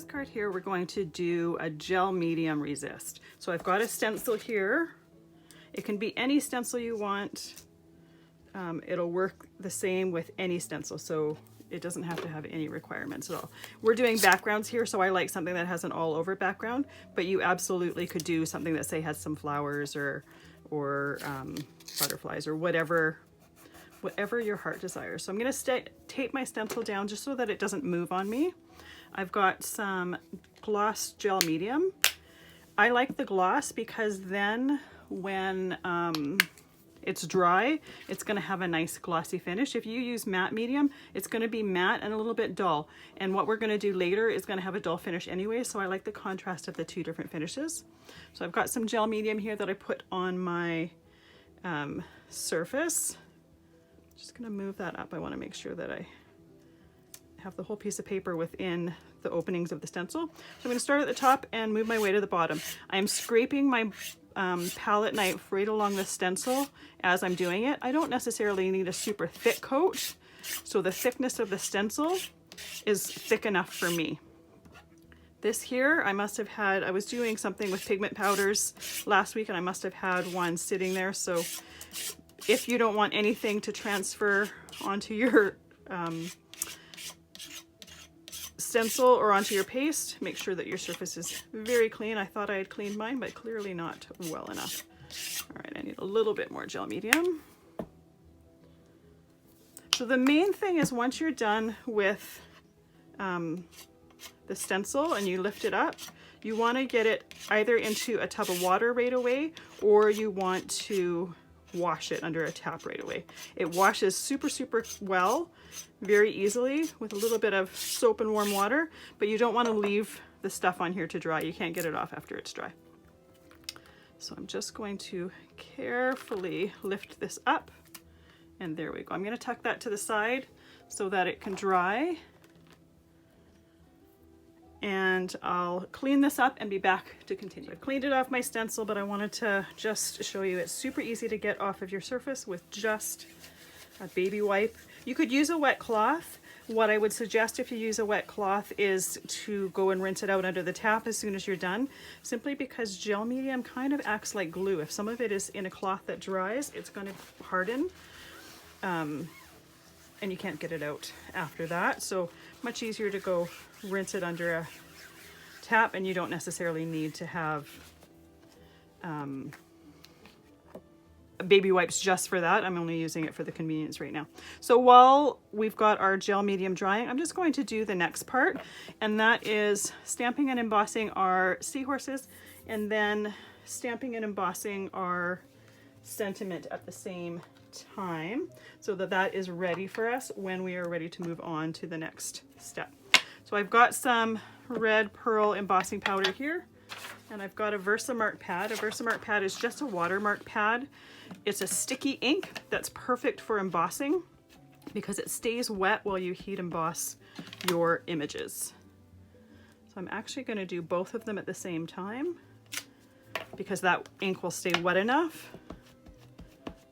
this card here, we're going to do a gel medium resist. So I've got a stencil here. It can be any stencil you want. It'll work the same with any stencil, so it doesn't have to have any requirements at all. We're doing backgrounds here, so I like something that has an all over background, but you absolutely could do something that, say, has some flowers or butterflies or whatever your heart desires. So I'm going to tape my stencil down just so that it doesn't move on me. I've got some gloss gel medium. I like the gloss because then when it's dry, it's going to have a nice glossy finish. If you use matte medium, it's going to be matte and a little bit dull. And what we're going to do later is going to have a dull finish anyway, so I like the contrast of the two different finishes. So I've got some gel medium here that I put on my surface. Just going to move that up. I want to make sure that I have the whole piece of paper within the openings of the stencil. So I'm going to start at the top and move my way to the bottom. I'm scraping my palette knife right along the stencil as I'm doing it. I don't necessarily need a super thick coat, so the thickness of the stencil is thick enough for me. This here, I was doing something with pigment powders last week and I must have had one sitting there, so if you don't want anything to transfer onto your stencil or onto your paste, make sure that your surface is very clean. I thought I had cleaned mine, but clearly not well enough. All right, I need a little bit more gel medium. So the main thing is once you're done with the stencil and you lift it up, you want to get it either into a tub of water right away, or you want to wash it under a tap right away. It washes super well, very easily with a little bit of soap and warm water, but you don't want to leave the stuff on here to dry. You can't get it off after it's dry. So I'm just going to carefully lift this up, and there we go. I'm going to tuck that to the side so that it can dry, and I'll clean this up and be back to continue. I've cleaned it off my stencil, but I wanted to just show you it's super easy to get off of your surface with just a baby wipe. You could use a wet cloth. What I would suggest if you use a wet cloth is to go and rinse it out under the tap as soon as you're done, simply because gel medium kind of acts like glue. If some of it is in a cloth that dries, it's going to harden. And you can't get it out after that. So much easier to go rinse it under a tap, and you don't necessarily need to have baby wipes just for that. I'm only using it for the convenience right now. So while we've got our gel medium drying, I'm just going to do the next part, and that is stamping and embossing our seahorses, and then stamping and embossing our sentiment at the same time, so that that is ready for us when we are ready to move on to the next step. So I've got some red pearl embossing powder here, and I've got a Versamark pad. A Versamark pad is just a watermark pad. It's a sticky ink that's perfect for embossing because it stays wet while you heat emboss your images. So I'm actually going to do both of them at the same time because that ink will stay wet enough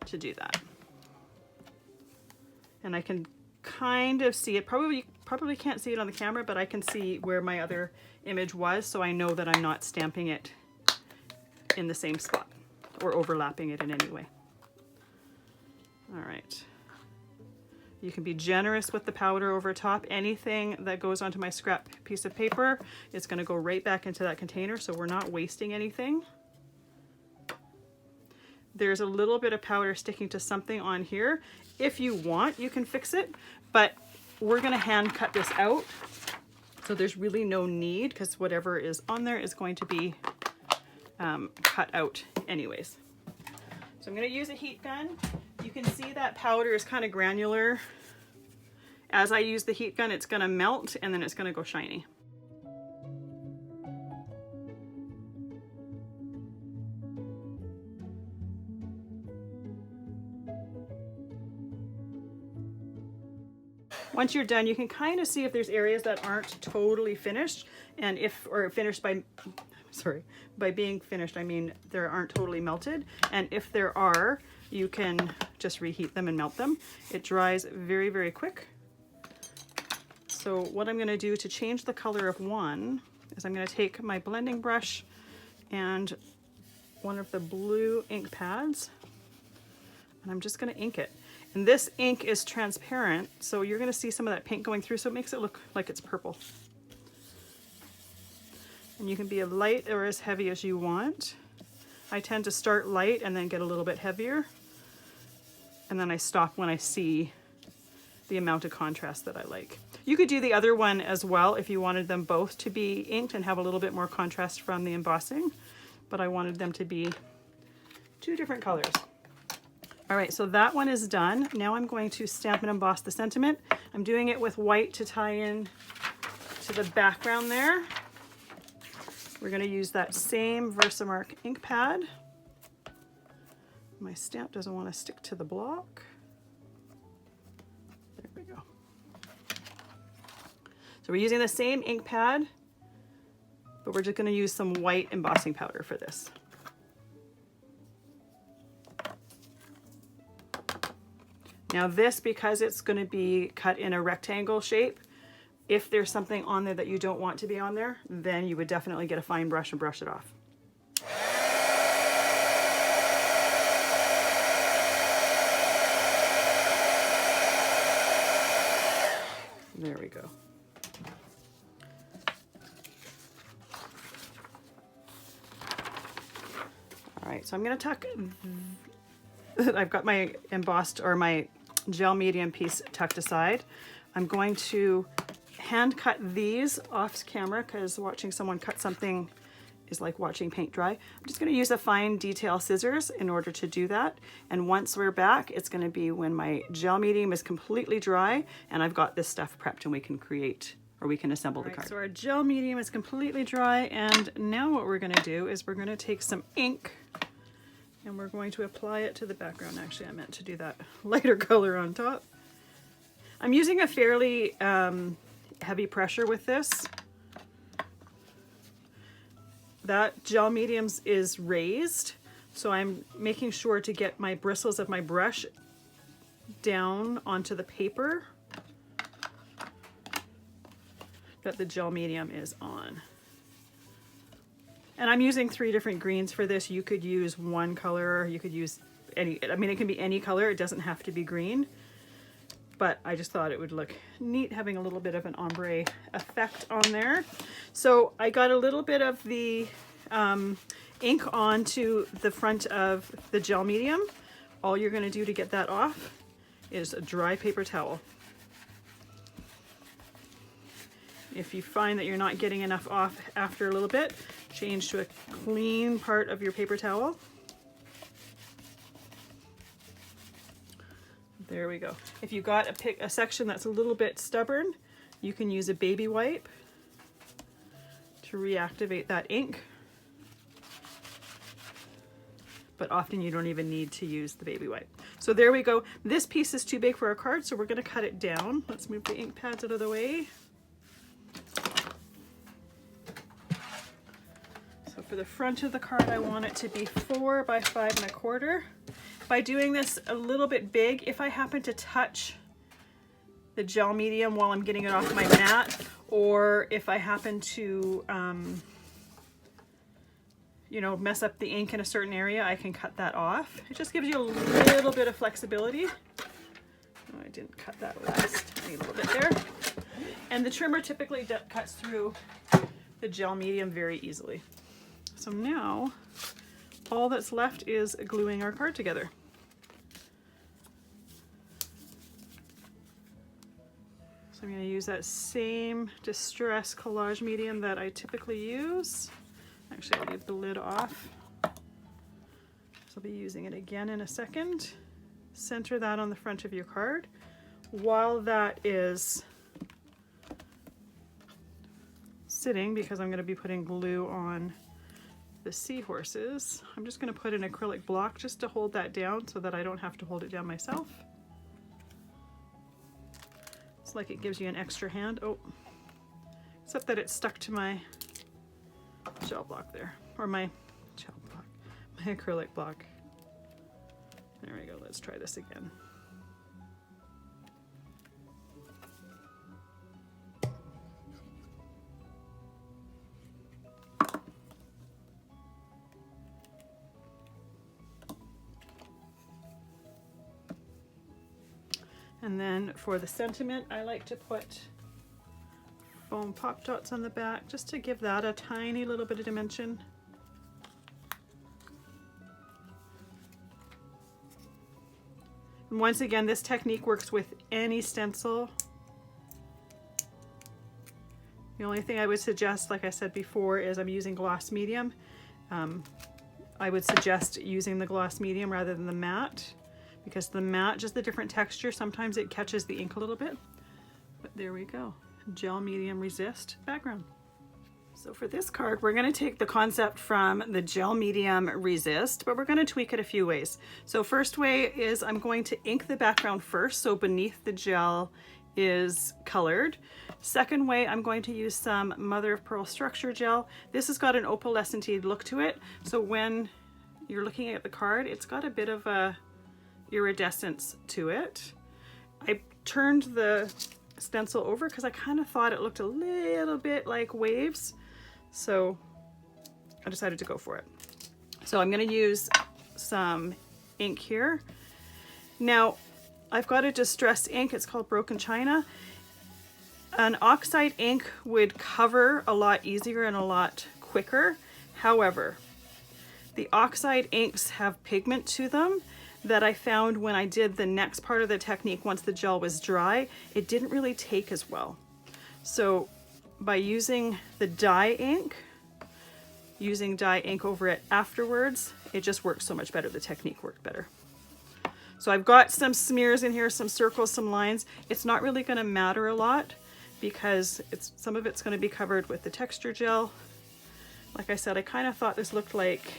to do that. And I can kind of see it, probably can't see it on the camera, but I can see where my other image was, so I know that I'm not stamping it in the same spot or overlapping it in any way. All right. You can be generous with the powder over top. Anything that goes onto my scrap piece of paper is going to go right back into that container, so we're not wasting anything. There's a little bit of powder sticking to something on here. If you want, you can fix it, but we're going to hand cut this out. So there's really no need because whatever is on there is going to be cut out anyways. So I'm going to use a heat gun. You can see that powder is kind of granular. As I use the heat gun, it's going to melt and then it's going to go shiny. Once you're done, you can kind of see if there's areas that aren't totally finished, and or finished by being finished, I mean there aren't totally melted, and if there are, you can just reheat them and melt them. It dries very quick. So So what I'm going to do to change the color of one is I'm going to take my blending brush and one of the blue ink pads, and I'm just going to ink it. And this ink is transparent, so you're going to see some of that pink going through, so it makes it look like it's purple. And you can be as light or as heavy as you want. I tend to start light and then get a little bit heavier, and then I stop when I see the amount of contrast that I like. You could do the other one as well if you wanted them both to be inked and have a little bit more contrast from the embossing, but I wanted them to be two different colors. All right, so that one is done. Now I'm going to stamp and emboss the sentiment. I'm doing it with white to tie in to the background there. We're going to use that same Versamark ink pad. My stamp doesn't want to stick to the block. There we go. So we're using the same ink pad, but we're just going to use some white embossing powder for this. Now this, because it's going to be cut in a rectangle shape, if there's something on there that you don't want to be on there, then you would definitely get a fine brush and brush it off. There we go. All right, so I'm going to tuck, I've got my embossed or my gel medium piece tucked aside. I'm going to hand cut these off camera because watching someone cut something is like watching paint dry. I'm just going to use a fine detail scissors in order to do that. And once we're back, it's going to be when my gel medium is completely dry and I've got this stuff prepped and we can create or we can assemble the card. So our gel medium is completely dry, and now what we're going to do is we're going to take some ink and we're going to apply it to the background. Actually, I meant to do that lighter color on top. I'm using a fairly heavy pressure with this. That gel mediums is raised, so I'm making sure to get my bristles of my brush down onto the paper that the gel medium is on. And I'm using 3 different greens for this. You could use one color, you could use any, I mean, it can be any color, it doesn't have to be green. But I just thought it would look neat having a little bit of an ombre effect on there. So I got a little bit of the ink onto the front of the gel medium. All you're going to do to get that off is a dry paper towel. If you find that you're not getting enough off after a little bit, change to a clean part of your paper towel. There we go. If you've got a section that's a little bit stubborn, you can use a baby wipe to reactivate that ink. But often you don't even need to use the baby wipe. So there we go. This piece is too big for our card, so we're going to cut it down. Let's move the ink pads out of the way. So for the front of the card, I want it to be 4 by 5 1/4. By doing this a little bit big, if I happen to touch the gel medium while I'm getting it off my mat, or if I happen to, you know, mess up the ink in a certain area, I can cut that off. It just gives you a little bit of flexibility. Oh, I didn't cut that last. I need a little bit there. And the trimmer typically cuts through the gel medium very easily. So now, all that's left is gluing our card together. So I'm going to use that same Distress Collage medium that I typically use. Actually, I'll leave the lid off. So I'll be using it again in a second. Center that on the front of your card. While that is sitting, because I'm going to be putting glue on the seahorses, I'm just going to put an acrylic block just to hold that down so that I don't have to hold it down myself. It's like it gives you an extra hand. Oh, except that it's stuck to my gel block there, or my gel block, my acrylic block. There we go. Let's try this again. And then for the sentiment, I like to put foam pop dots on the back just to give that a tiny little bit of dimension. And once again, this technique works with any stencil. The only thing I would suggest, like I said before, is I'm using gloss medium. I would suggest using the gloss medium rather than the matte, because the matte, just the different texture, sometimes it catches the ink a little bit. But there we go. Gel medium resist background. So for this card, we're going to take the concept from the gel medium resist, but we're going to tweak it a few ways. So first way is I'm going to ink the background first, so beneath the gel is colored. Second way, I'm going to use some mother of pearl structure gel. This has got an opalescented look to it, so when you're looking at the card, it's got a bit of a iridescence to it. I turned the stencil over because I kind of thought it looked a little bit like waves, so I decided to go for it. So I'm going to use some ink here. Now I've got a distress ink, it's called Broken China. An oxide ink would cover a lot easier and a lot quicker. However, the oxide inks have pigment to them that I found when I did the next part of the technique once the gel was dry, it didn't really take as well. So by using the dye ink, using dye ink over it afterwards, it just works so much better. The technique worked better. So I've got some smears in here, some circles, some lines. It's not really going to matter a lot because some of it's going to be covered with the texture gel. Like I said, I kind of thought this looked like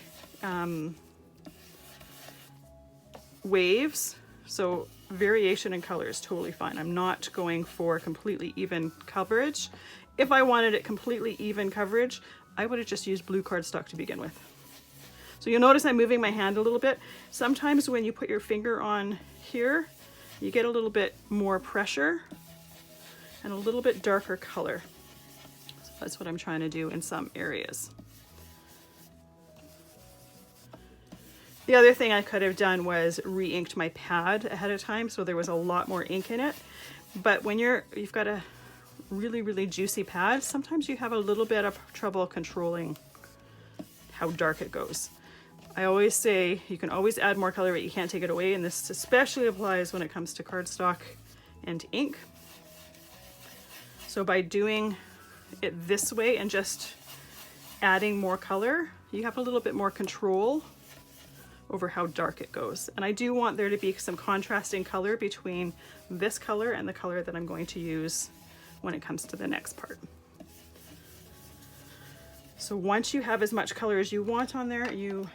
waves, so variation in color is totally fine. I'm not going for completely even coverage. If I wanted it completely even coverage, I would have just used blue cardstock to begin with. So you'll notice I'm moving my hand a little bit. Sometimes when you put your finger on here, you get a little bit more pressure and a little bit darker color. So that's what I'm trying to do in some areas. The other thing I could have done was re-inked my pad ahead of time, so there was a lot more ink in it. But when you've got a really, really juicy pad, sometimes you have a little bit of trouble controlling how dark it goes. I always say you can always add more color, but you can't take it away, and this especially applies when it comes to cardstock and ink. So by doing it this way and just adding more color, you have a little bit more control over how dark it goes. And I do want there to be some contrasting color between this color and the color that I'm going to use when it comes to the next part. So once you have as much color as you want on there, you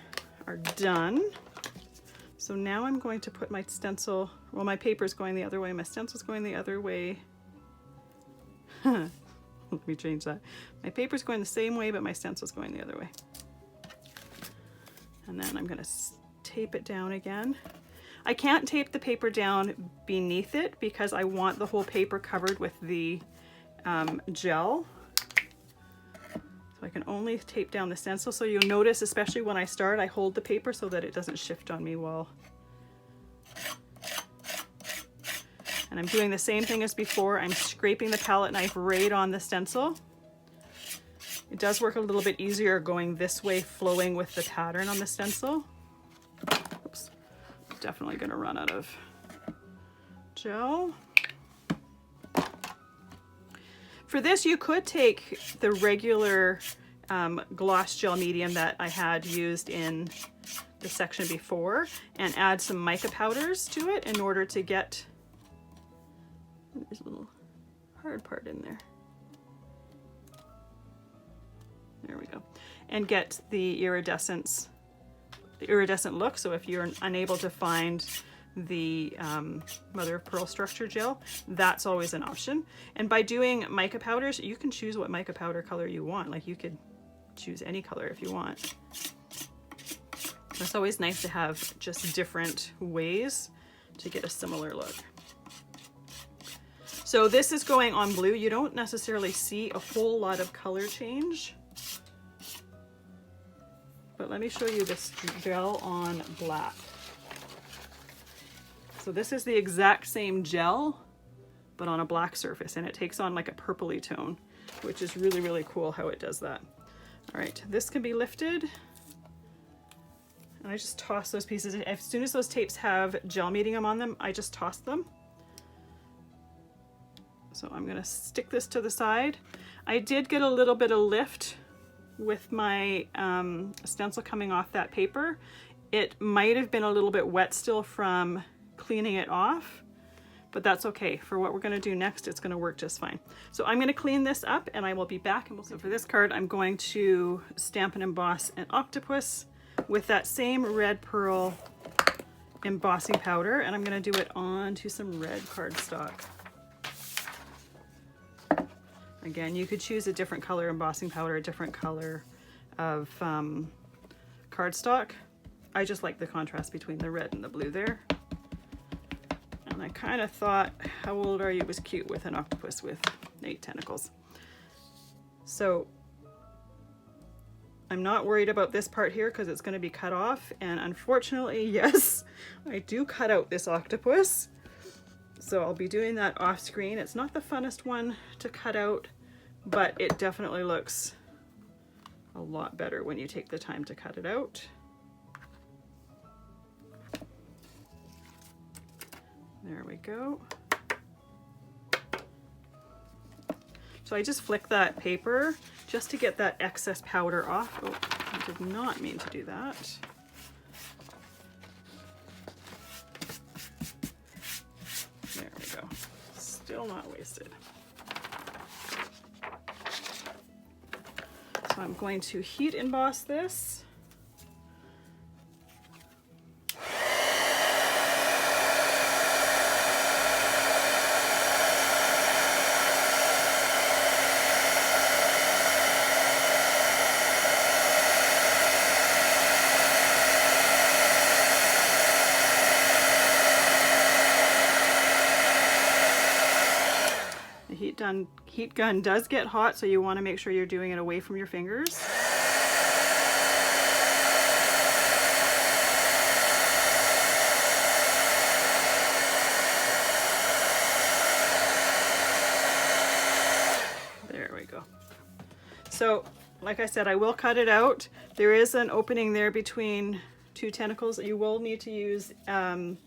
are done. So now I'm going to put my stencil, well, my paper's going the other way, my stencil's going the other way. Let me change that. My paper's going the same way, but my stencil's going the other way. And then I'm gonna tape it down again. I can't tape the paper down beneath it because I want the whole paper covered with the gel. So I can only tape down the stencil. So you'll notice, especially when I start, I hold the paper so that it doesn't shift on me while. And I'm doing the same thing as before. I'm scraping the palette knife right on the stencil. It does work a little bit easier going this way, flowing with the pattern on the stencil. Oops, definitely gonna run out of gel. For this, you could take the regular gloss gel medium that I had used in the section before and add some mica powders to it in order to get, there's a little hard part in there. There we go. And get the iridescent look. So if you're unable to find the mother of pearl structure gel, that's always an option. And by doing mica powders, you can choose what mica powder color you want. Like you could choose any color if you want. It's always nice to have just different ways to get a similar look. So this is going on blue. You don't necessarily see a whole lot of color change. But let me show you this gel on black. So this is the exact same gel, but on a black surface, and it takes on like a purpley tone, which is really, really cool how it does that. All right, this can be lifted. And I just toss those pieces. As soon as those tapes have gel medium on them, I just toss them. So I'm gonna stick this to the side. I did get a little bit of lift with my stencil coming off that paper. It might have been a little bit wet still from cleaning it off, but that's okay. For what we're gonna do next, it's gonna work just fine. So I'm gonna clean this up and I will be back. And so for this card, I'm going to stamp and emboss an octopus with that same red pearl embossing powder, and I'm gonna do it onto some red cardstock. Again, you could choose a different color embossing powder, a different color of cardstock. I just like the contrast between the red and the blue there. And I kind of thought, how old are you was cute with an octopus with 8 tentacles. So I'm not worried about this part here because it's going to be cut off. And unfortunately, yes, I do cut out this octopus. So I'll be doing that off screen. It's not the funnest one to cut out, but it definitely looks a lot better when you take the time to cut it out. There we go. So I just flick that paper just to get that excess powder off. Oh, I did not mean to do that. There we go. Still not wasted. So I'm going to heat emboss this. Heat gun does get hot, so you want to make sure you're doing it away from your fingers. There we go. So, like I said, I will cut it out. There is an opening there between 2 tentacles. You will need to use an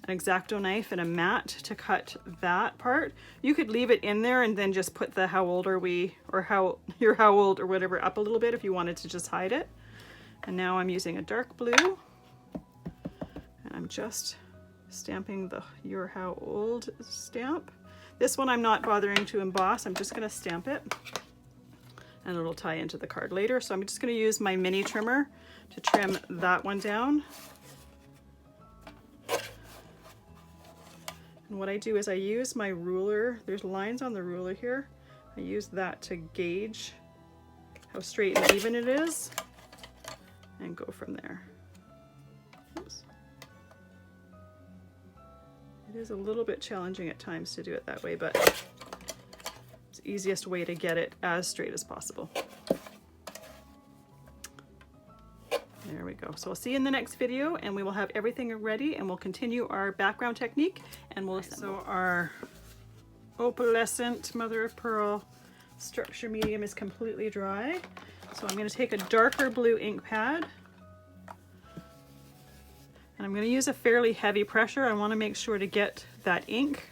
X-Acto knife and a mat to cut that part. You could leave it in there and then just put the how old are we, or how old or whatever up a little bit if you wanted to just hide it. And now I'm using a dark blue and I'm just stamping the your how old stamp. This one I'm not bothering to emboss. I'm just going to stamp it and it'll tie into the card later. So I'm just going to use my mini trimmer to trim that one down. And what I do is I use my ruler. There's lines on the ruler here. I use that to gauge how straight and even it is and go from there. Oops. It is a little bit challenging at times to do it that way, but it's the easiest way to get it as straight as possible. There we go. So I'll see you in the next video and we will have everything ready and we'll continue our background technique and we'll assemble. So our opalescent mother of pearl structure medium is completely dry. So I'm going to take a darker blue ink pad and I'm going to use a fairly heavy pressure. I want to make sure to get that ink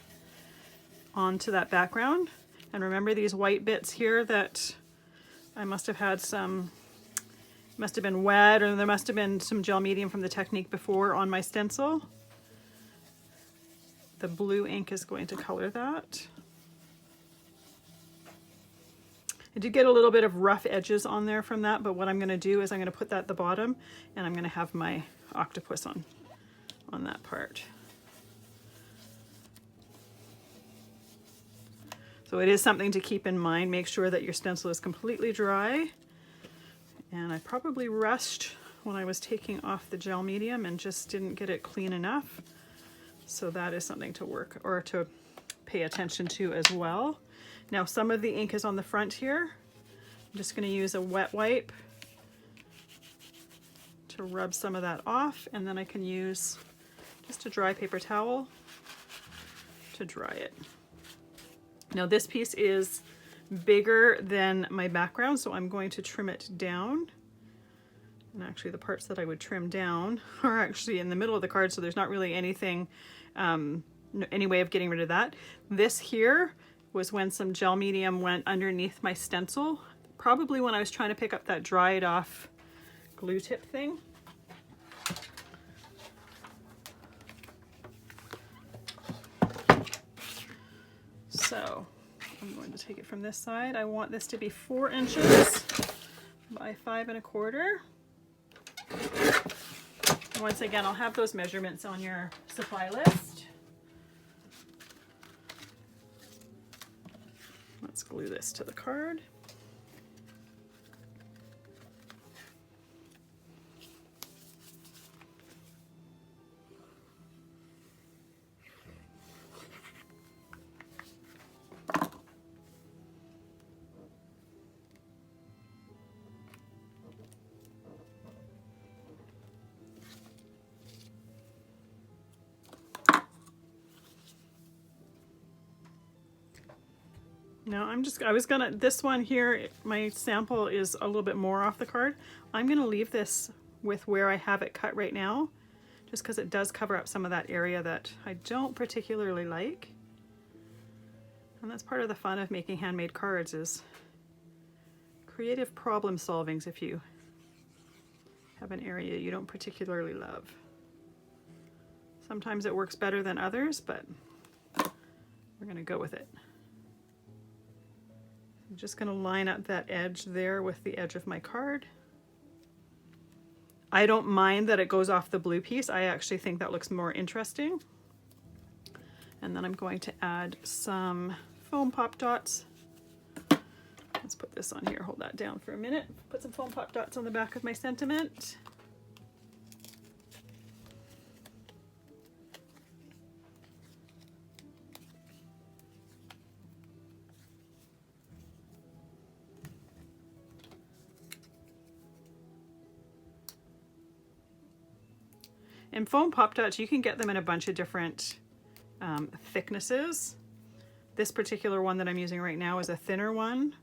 onto that background. And remember these white bits here that I must have had some, must have been wet, or there must have been some gel medium from the Technique before on my stencil. The blue ink is going to color that. I did get a little bit of rough edges on there from that, but what I'm going to do is I'm going to put that at the bottom and I'm going to have my octopus on that part. So it is something to keep in mind. Make sure that your stencil is completely dry. And I probably rushed when I was taking off the gel medium and just didn't get it clean enough. So that is something to work or to pay attention to as well. Now some of the ink is on the front here. I'm just going to use a wet wipe to rub some of that off, and then I can use just a dry paper towel to dry it. Now this piece is bigger than my background, so I'm going to trim it down. And actually the parts that I would trim down are actually in the middle of the card, so there's not really anything, any way of getting rid of that. This here was when some gel medium went underneath my stencil, probably when I was trying to pick up that dried off glue tip thing. So I'm going to take it from this side. I want this to be 4 inches by 5 1/4. Once again, I'll have those measurements on your supply list. Let's glue this to the card. Now this one here, my sample is a little bit more off the card. I'm gonna leave this with where I have it cut right now, just because it does cover up some of that area that I don't particularly like. And that's part of the fun of making handmade cards, is creative problem solvings if you have an area you don't particularly love. Sometimes it works better than others, but we're gonna go with it. I'm just going to line up that edge there with the edge of my card. I don't mind that it goes off the blue piece. I actually think that looks more interesting. And then I'm going to add some foam pop dots. Let's put this on here. Hold that down for a minute. Put some foam pop dots on the back of my sentiment. And foam pop dots, you can get them in a bunch of different thicknesses. This particular one that I'm using right now is a thinner one,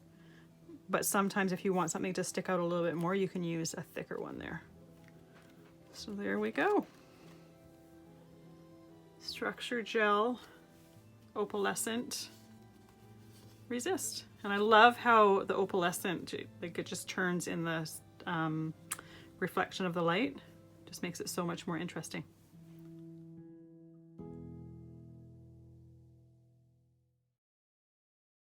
but sometimes if you want something to stick out a little bit more, you can use a thicker one there. So there we go. Structure Gel Opalescent Resist. And I love how the opalescent, like it just turns in the reflection of the light. Just makes it so much more interesting.